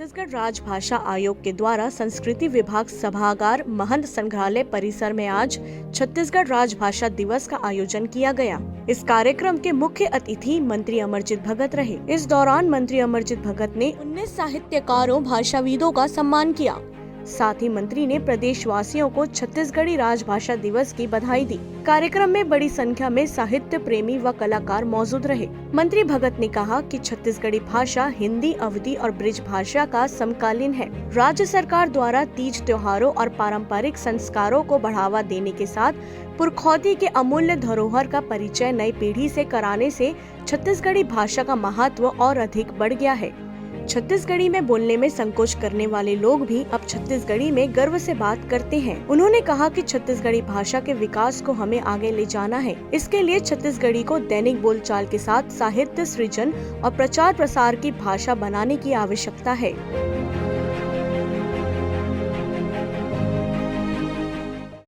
छत्तीसगढ़ राजभाषा आयोग के द्वारा संस्कृति विभाग सभागार महंत संग्रहालय परिसर में आज छत्तीसगढ़ राजभाषा दिवस का आयोजन किया गया। इस कार्यक्रम के मुख्य अतिथि मंत्री अमरजीत भगत रहे। इस दौरान मंत्री अमरजीत भगत ने 19 साहित्यकारों भाषाविदों का सम्मान किया। साथ ही मंत्री ने प्रदेशवासियों को छत्तीसगढ़ी राजभाषा दिवस की बधाई दी। कार्यक्रम में बड़ी संख्या में साहित्य प्रेमी व कलाकार मौजूद रहे। मंत्री भगत ने कहा कि छत्तीसगढ़ी भाषा हिंदी, अवधी और ब्रिज भाषा का समकालीन है। राज्य सरकार द्वारा तीज त्योहारों और पारंपरिक संस्कारों को बढ़ावा देने के साथ पुरखौती के अमूल्य धरोहर का परिचय नई पीढ़ी से कराने से छत्तीसगढ़ी भाषा का महत्व और अधिक बढ़ गया है। छत्तीसगढ़ी में बोलने में संकोच करने वाले लोग भी अब छत्तीसगढ़ी में गर्व से बात करते हैं। उन्होंने कहा कि छत्तीसगढ़ी भाषा के विकास को हमें आगे ले जाना है। इसके लिए छत्तीसगढ़ी को दैनिक बोलचाल के साथ साहित्य सृजन और प्रचार प्रसार की भाषा बनाने की आवश्यकता है।